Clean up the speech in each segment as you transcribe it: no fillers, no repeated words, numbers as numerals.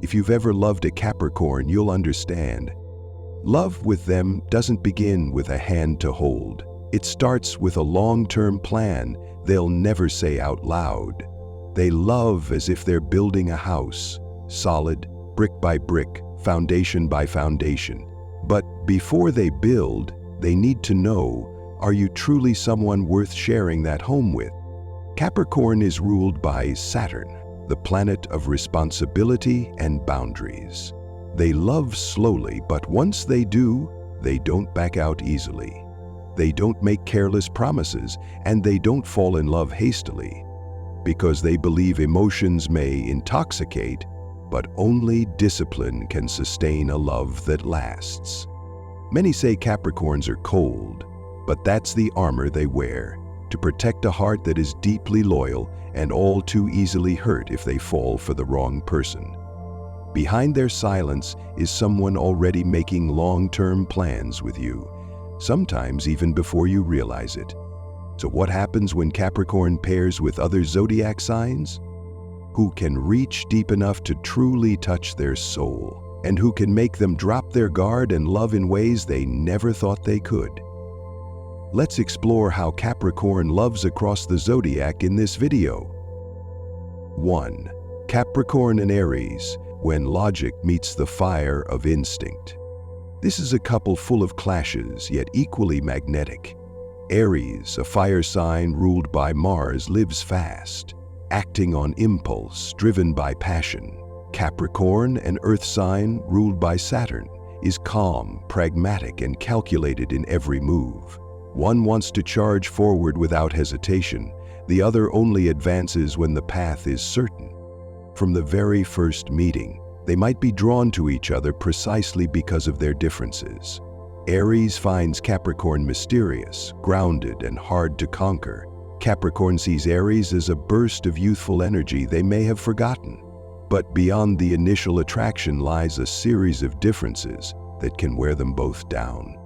If you've ever loved a Capricorn, you'll understand. Love with them doesn't begin with a hand to hold. It starts with a long-term plan they'll never say out loud. They love as if they're building a house, solid, brick by brick, foundation by foundation. But before they build, they need to know, are you truly someone worth sharing that home with? Capricorn is ruled by Saturn, the planet of responsibility and boundaries. They love slowly, but once they do, they don't back out easily. They don't make careless promises, and they don't fall in love hastily, because they believe emotions may intoxicate, but only discipline can sustain a love that lasts. Many say Capricorns are cold, but that's the armor they wear to protect a heart that is deeply loyal and all too easily hurt if they fall for the wrong person. Behind their silence is someone already making long-term plans with you, sometimes even before you realize it. So what happens when Capricorn pairs with other zodiac signs? Who can reach deep enough to truly touch their soul, and who can make them drop their guard and love in ways they never thought they could. Let's explore how Capricorn loves across the zodiac in this video. 1. Capricorn and Aries, when logic meets the fire of instinct. This is a couple full of clashes, yet equally magnetic. Aries, a fire sign ruled by Mars, lives fast, acting on impulse, driven by passion. Capricorn, an earth sign ruled by Saturn, is calm, pragmatic, and calculated in every move. One wants to charge forward without hesitation. The other only advances when the path is certain. From the very first meeting, they might be drawn to each other precisely because of their differences. Aries finds Capricorn mysterious, grounded, and hard to conquer. Capricorn sees Aries as a burst of youthful energy they may have forgotten. But beyond the initial attraction lies a series of differences that can wear them both down.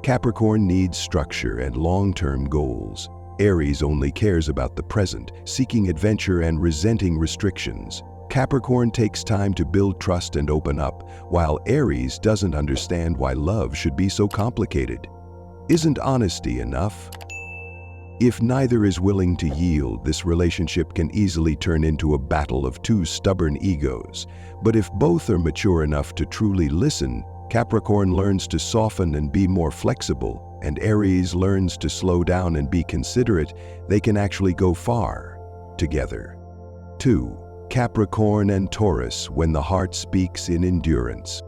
Capricorn needs structure and long-term goals. Aries only cares about the present, seeking adventure and resenting restrictions. Capricorn takes time to build trust and open up, while Aries doesn't understand why love should be so complicated. Isn't honesty enough? If neither is willing to yield, this relationship can easily turn into a battle of two stubborn egos. But if both are mature enough to truly listen, Capricorn learns to soften and be more flexible, and Aries learns to slow down and be considerate, they can actually go far together. 2. Capricorn and Taurus, when the heart speaks in endurance.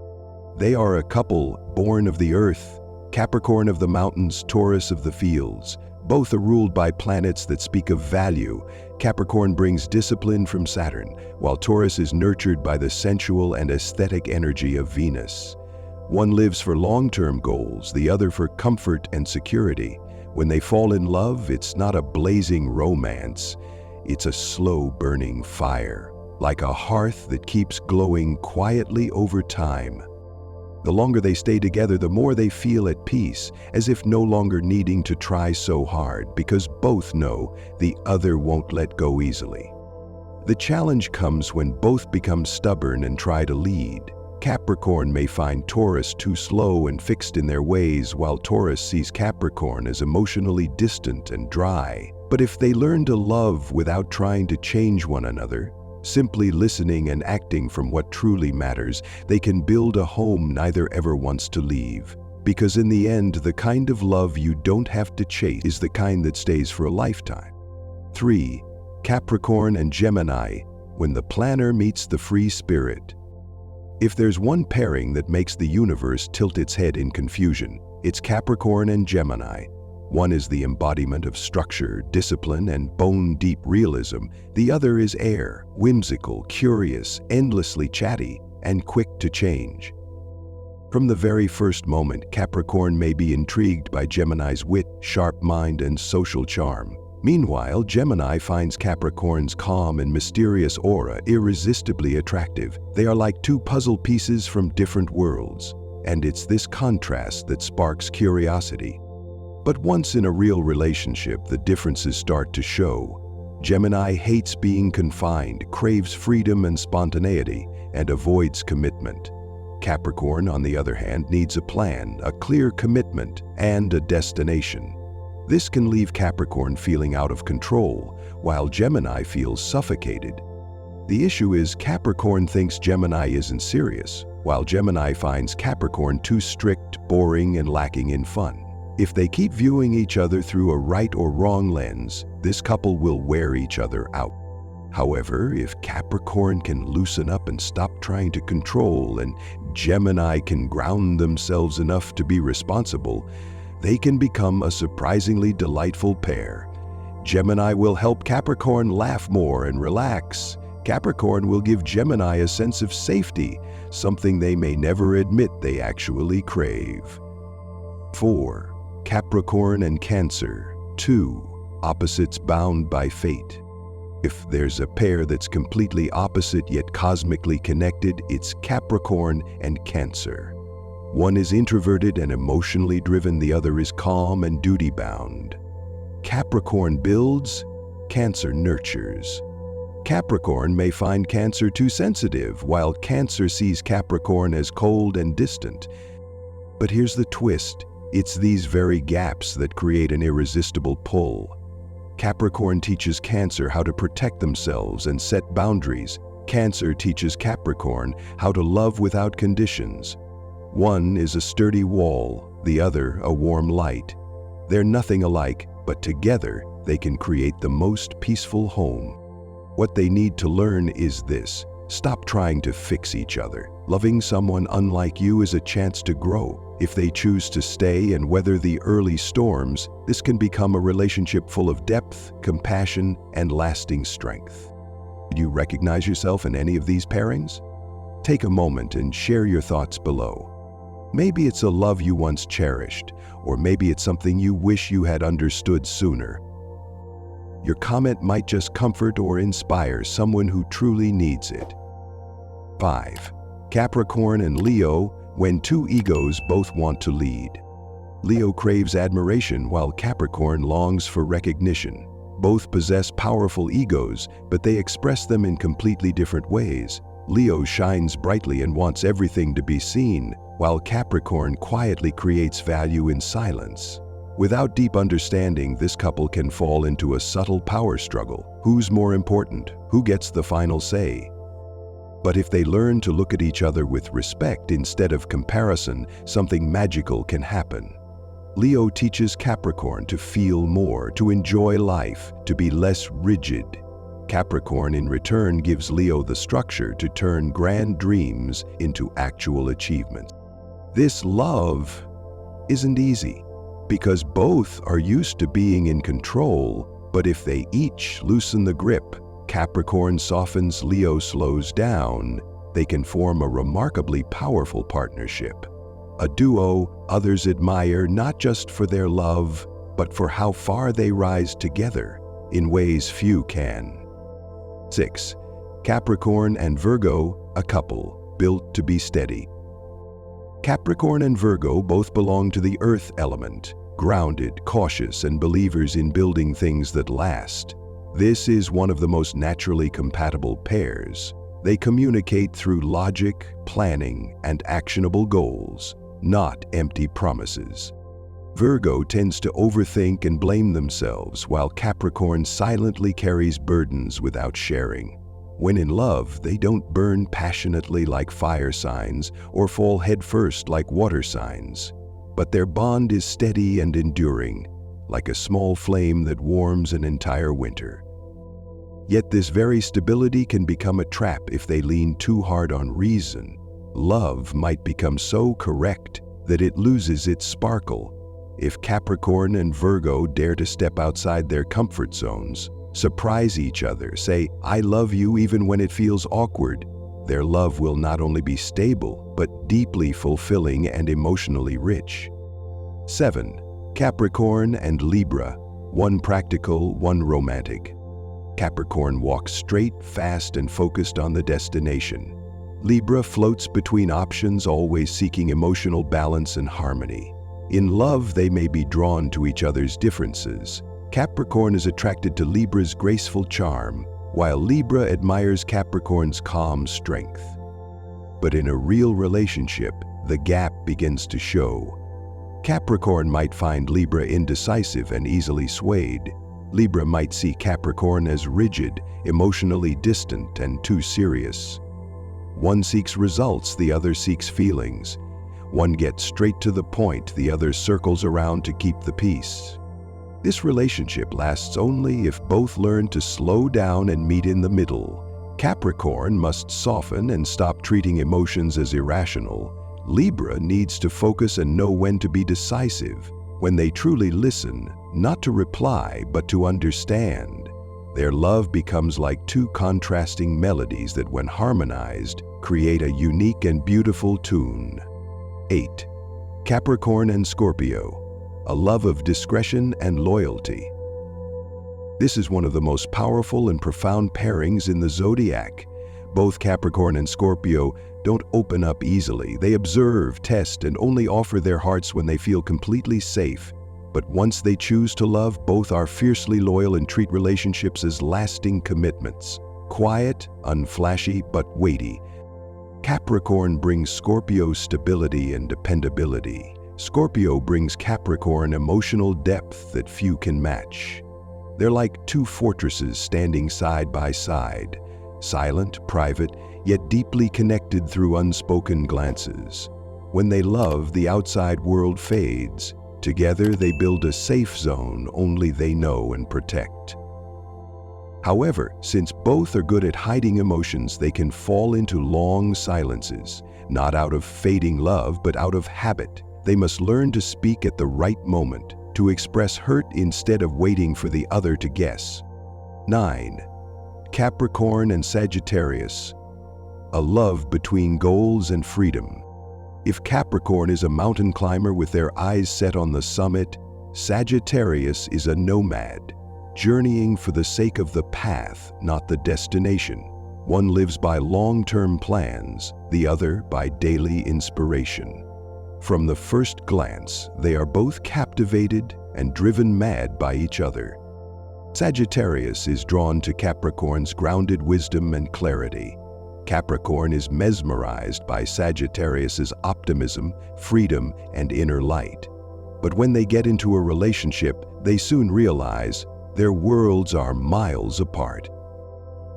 They are a couple born of the earth, Capricorn of the mountains, Taurus of the fields. Both are ruled by planets that speak of value. Capricorn brings discipline from Saturn, while Taurus is nurtured by the sensual and aesthetic energy of Venus. One lives for long-term goals, the other for comfort and security. When they fall in love, it's not a blazing romance. It's a slow-burning fire, like a hearth that keeps glowing quietly over time. The longer they stay together, the more they feel at peace, as if no longer needing to try so hard, because both know the other won't let go easily. The challenge comes when both become stubborn and try to lead. Capricorn may find Taurus too slow and fixed in their ways, while Taurus sees Capricorn as emotionally distant and dry. But if they learn to love without trying to change one another, simply listening and acting from what truly matters, they can build a home neither ever wants to leave. Because in the end, the kind of love you don't have to chase is the kind that stays for a lifetime. 3. Capricorn and Gemini, when the planner meets the free spirit. If there's one pairing that makes the universe tilt its head in confusion, it's Capricorn and Gemini. One is the embodiment of structure, discipline, and bone-deep realism. The other is air, whimsical, curious, endlessly chatty, and quick to change. From the very first moment, Capricorn may be intrigued by Gemini's wit, sharp mind, and social charm. Meanwhile, Gemini finds Capricorn's calm and mysterious aura irresistibly attractive. They are like two puzzle pieces from different worlds, and it's this contrast that sparks curiosity. But once in a real relationship, the differences start to show. Gemini hates being confined, craves freedom and spontaneity, and avoids commitment. Capricorn, on the other hand, needs a plan, a clear commitment, and a destination. This can leave Capricorn feeling out of control, while Gemini feels suffocated. The issue is Capricorn thinks Gemini isn't serious, while Gemini finds Capricorn too strict, boring, and lacking in fun. If they keep viewing each other through a right or wrong lens, this couple will wear each other out. However, if Capricorn can loosen up and stop trying to control, and Gemini can ground themselves enough to be responsible, they can become a surprisingly delightful pair. Gemini will help Capricorn laugh more and relax. Capricorn will give Gemini a sense of safety, something they may never admit they actually crave. 4. Capricorn and Cancer. 2. Opposites bound by fate. If there's a pair that's completely opposite yet cosmically connected, it's Capricorn and Cancer. One is introverted and emotionally driven, the other is calm and duty-bound. Capricorn builds, Cancer nurtures. Capricorn may find Cancer too sensitive, while Cancer sees Capricorn as cold and distant. But here's the twist. It's these very gaps that create an irresistible pull. Capricorn teaches Cancer how to protect themselves and set boundaries. Cancer teaches Capricorn how to love without conditions. One is a sturdy wall, the other a warm light. They're nothing alike, but together they can create the most peaceful home. What they need to learn is this: stop trying to fix each other. Loving someone unlike you is a chance to grow. If they choose to stay and weather the early storms, this can become a relationship full of depth, compassion, and lasting strength. Do you recognize yourself in any of these pairings? Take a moment and share your thoughts below. Maybe it's a love you once cherished, or maybe it's something you wish you had understood sooner. Your comment might just comfort or inspire someone who truly needs it. 5. Capricorn and Leo. When two egos both want to lead. Leo craves admiration while Capricorn longs for recognition. Both possess powerful egos, but they express them in completely different ways. Leo shines brightly and wants everything to be seen, while Capricorn quietly creates value in silence. Without deep understanding, this couple can fall into a subtle power struggle. Who's more important? Who gets the final say? But if they learn to look at each other with respect instead of comparison, something magical can happen. Leo teaches Capricorn to feel more, to enjoy life, to be less rigid. Capricorn, in return, gives Leo the structure to turn grand dreams into actual achievements. This love isn't easy, because both are used to being in control, but if they each loosen the grip, Capricorn softens, Leo slows down, they can form a remarkably powerful partnership. A duo others admire not just for their love, but for how far they rise together in ways few can. 6. Capricorn and Virgo, a couple built to be steady. Capricorn and Virgo both belong to the earth element, grounded, cautious, and believers in building things that last. This is one of the most naturally compatible pairs. They communicate through logic, planning, and actionable goals, not empty promises. Virgo tends to overthink and blame themselves, while Capricorn silently carries burdens without sharing. When in love, they don't burn passionately like fire signs or fall headfirst like water signs. But their bond is steady and enduring, like a small flame that warms an entire winter. Yet this very stability can become a trap if they lean too hard on reason. Love might become so correct that it loses its sparkle. If Capricorn and Virgo dare to step outside their comfort zones, surprise each other, say, "I love you," even when it feels awkward, their love will not only be stable, but deeply fulfilling and emotionally rich. 7. Capricorn and Libra. One practical, one romantic. Capricorn walks straight, fast, and focused on the destination. Libra floats between options, always seeking emotional balance and harmony. In love, they may be drawn to each other's differences, Capricorn is attracted to Libra's graceful charm, while Libra admires Capricorn's calm strength. But in a real relationship, the gap begins to show. Capricorn might find Libra indecisive and easily swayed. Libra might see Capricorn as rigid, emotionally distant, and too serious. One seeks results, the other seeks feelings. One gets straight to the point, the other circles around to keep the peace. This relationship lasts only if both learn to slow down and meet in the middle. Capricorn must soften and stop treating emotions as irrational. Libra needs to focus and know when to be decisive. When they truly listen, not to reply, but to understand, their love becomes like two contrasting melodies that, when harmonized, create a unique and beautiful tune. 8. Capricorn and Scorpio, a love of discretion and loyalty. This is one of the most powerful and profound pairings in the zodiac. Both Capricorn and Scorpio don't open up easily. They observe, test, and only offer their hearts when they feel completely safe. But once they choose to love, both are fiercely loyal and treat relationships as lasting commitments. Quiet, unflashy, but weighty. Capricorn brings Scorpio stability and dependability. Scorpio brings Capricorn emotional depth that few can match. They're like two fortresses standing side by side, silent, private, yet deeply connected through unspoken glances. When they love, the outside world fades. Together, they build a safe zone only they know and protect. However, since both are good at hiding emotions, they can fall into long silences, not out of fading love, but out of habit. They must learn to speak at the right moment, to express hurt instead of waiting for the other to guess. 9. Capricorn and Sagittarius, a love between goals and freedom. If Capricorn is a mountain climber with their eyes set on the summit, Sagittarius is a nomad, journeying for the sake of the path, not the destination. One lives by long-term plans, the other by daily inspiration. From the first glance, they are both captivated and driven mad by each other. Sagittarius is drawn to Capricorn's grounded wisdom and clarity. Capricorn is mesmerized by Sagittarius's optimism, freedom, and inner light. But when they get into a relationship, they soon realize their worlds are miles apart.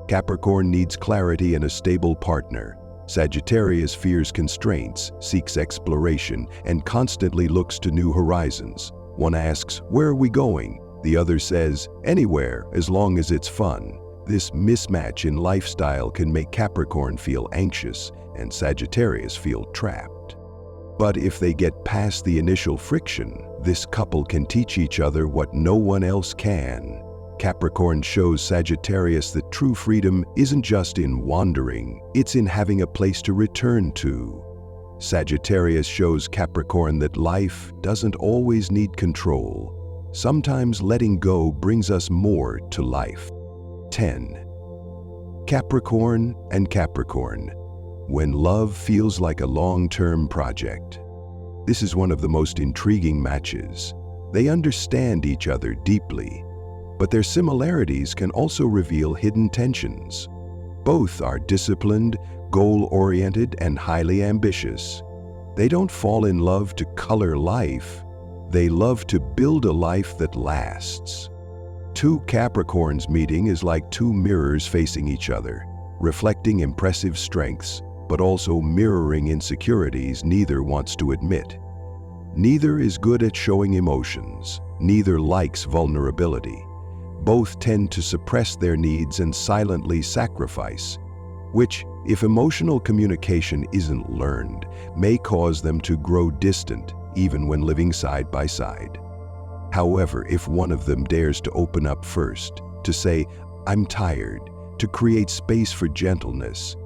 Capricorn needs clarity and a stable partner. Sagittarius fears constraints, seeks exploration, and constantly looks to new horizons. One asks, "Where are we going?" The other says, "Anywhere, as long as it's fun." This mismatch in lifestyle can make Capricorn feel anxious and Sagittarius feel trapped. But if they get past the initial friction, this couple can teach each other what no one else can. Capricorn shows Sagittarius that true freedom isn't just in wandering, it's in having a place to return to. Sagittarius shows Capricorn that life doesn't always need control. Sometimes letting go brings us more to life. 10. Capricorn and Capricorn, when love feels like a long-term project. This is one of the most intriguing matches. They understand each other deeply, but their similarities can also reveal hidden tensions. Both are disciplined, goal-oriented, and highly ambitious. They don't fall in love to color life. They love to build a life that lasts. Two Capricorns meeting is like two mirrors facing each other, reflecting impressive strengths, but also mirroring insecurities neither wants to admit. Neither is good at showing emotions. Neither likes vulnerability. Both tend to suppress their needs and silently sacrifice, which, if emotional communication isn't learned, may cause them to grow distant, even when living side by side. However, if one of them dares to open up first, to say, "I'm tired," to create space for gentleness,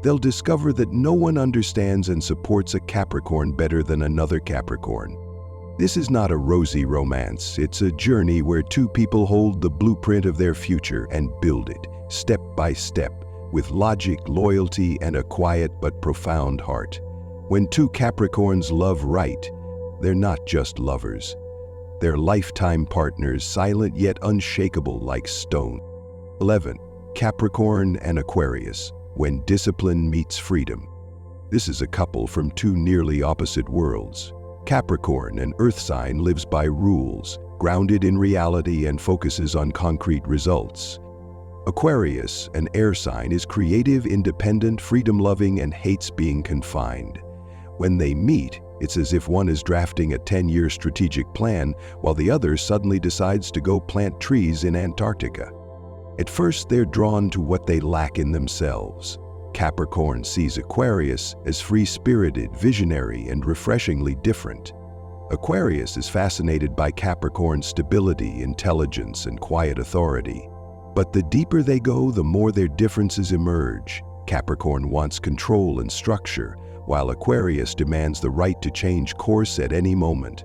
they'll discover that no one understands and supports a Capricorn better than another Capricorn. This is not a rosy romance. It's a journey where two people hold the blueprint of their future and build it, step by step, with logic, loyalty, and a quiet but profound heart. When two Capricorns love right, they're not just lovers. They're lifetime partners, silent yet unshakable like stone. 11. Capricorn and Aquarius, when discipline meets freedom. This is a couple from two nearly opposite worlds. Capricorn, an earth sign, lives by rules, grounded in reality and focuses on concrete results. Aquarius, an air sign, is creative, independent, freedom-loving, and hates being confined. When they meet, it's as if one is drafting a 10-year strategic plan while the other suddenly decides to go plant trees in Antarctica. At first, they're drawn to what they lack in themselves. Capricorn sees Aquarius as free-spirited, visionary, and refreshingly different. Aquarius is fascinated by Capricorn's stability, intelligence, and quiet authority. But the deeper they go, the more their differences emerge. Capricorn wants control and structure, while Aquarius demands the right to change course at any moment.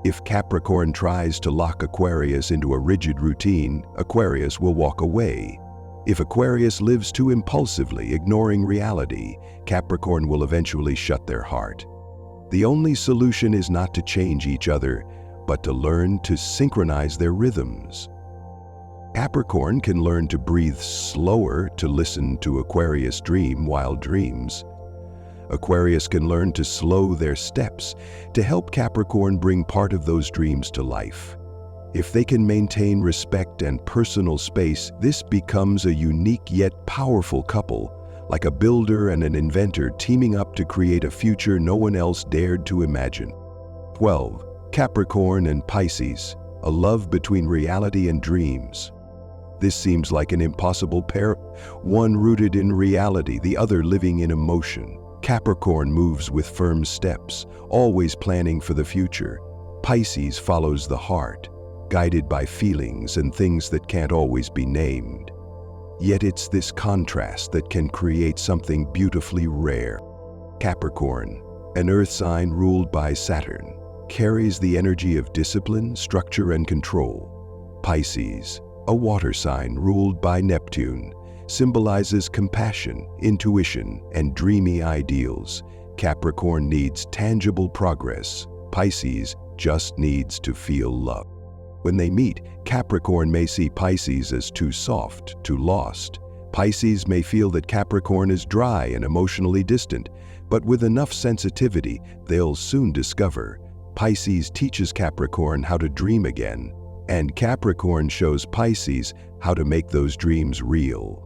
If Capricorn tries to lock Aquarius into a rigid routine, Aquarius will walk away. If Aquarius lives too impulsively, ignoring reality, Capricorn will eventually shut their heart. The only solution is not to change each other, but to learn to synchronize their rhythms. Capricorn can learn to breathe slower, to listen to Aquarius dream while dreams. Aquarius can learn to slow their steps, to help Capricorn bring part of those dreams to life. If they can maintain respect and personal space, this becomes a unique yet powerful couple, like a builder and an inventor teaming up to create a future no one else dared to imagine. 12. Capricorn and Pisces, a love between reality and dreams. This seems like an impossible pair, one rooted in reality, the other living in emotion. Capricorn moves with firm steps, always planning for the future. Pisces follows the heart, guided by feelings and things that can't always be named. Yet it's this contrast that can create something beautifully rare. Capricorn, an earth sign ruled by Saturn, carries the energy of discipline, structure, and control. Pisces, a water sign ruled by Neptune, symbolizes compassion, intuition, and dreamy ideals. Capricorn needs tangible progress. Pisces just needs to feel love. When they meet, Capricorn may see Pisces as too soft, too lost. Pisces may feel that Capricorn is dry and emotionally distant, but with enough sensitivity, they'll soon discover Pisces teaches Capricorn how to dream again, and Capricorn shows Pisces how to make those dreams real.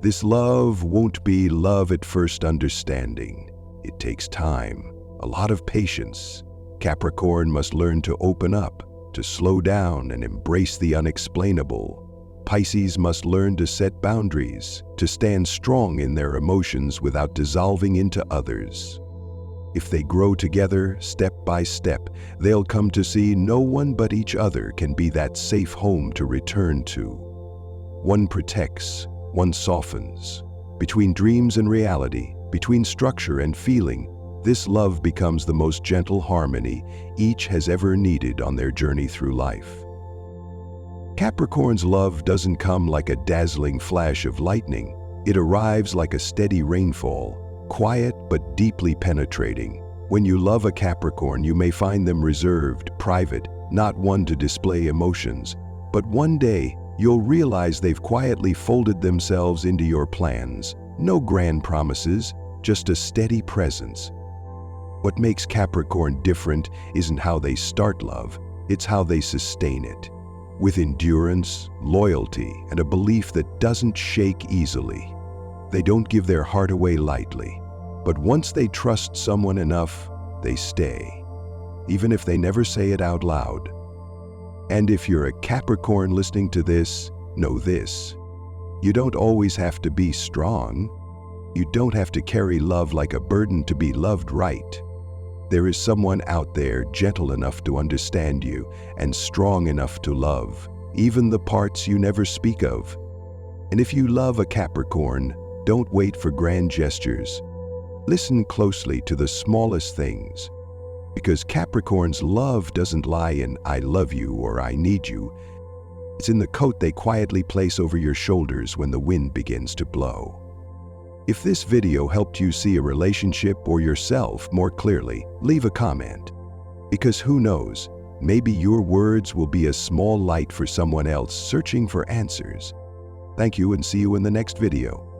This love won't be love at first understanding. It takes time, a lot of patience. Capricorn must learn to open up, to slow down and embrace the unexplainable. Pisces must learn to set boundaries, to stand strong in their emotions without dissolving into others. If they grow together, step by step, they'll come to see no one but each other can be that safe home to return to. One protects, one softens. Between dreams and reality, between structure and feeling, this love becomes the most gentle harmony each has ever needed on their journey through life. Capricorn's love doesn't come like a dazzling flash of lightning. It arrives like a steady rainfall, quiet but deeply penetrating. When you love a Capricorn, you may find them reserved, private, not one to display emotions. But one day, you'll realize they've quietly folded themselves into your plans. No grand promises, just a steady presence. What makes Capricorn different isn't how they start love, it's how they sustain it. With endurance, loyalty, and a belief that doesn't shake easily. They don't give their heart away lightly. But once they trust someone enough, they stay, even if they never say it out loud. And if you're a Capricorn listening to this, know this. You don't always have to be strong. You don't have to carry love like a burden to be loved right. There is someone out there gentle enough to understand you and strong enough to love, even the parts you never speak of. And if you love a Capricorn, don't wait for grand gestures. Listen closely to the smallest things, because Capricorn's love doesn't lie in "I love you" or "I need you." It's in the coat they quietly place over your shoulders when the wind begins to blow. If this video helped you see a relationship or yourself more clearly, leave a comment. Because who knows, Maybe your words will be a small light for someone else searching for answers. Thank you and see you in the next video.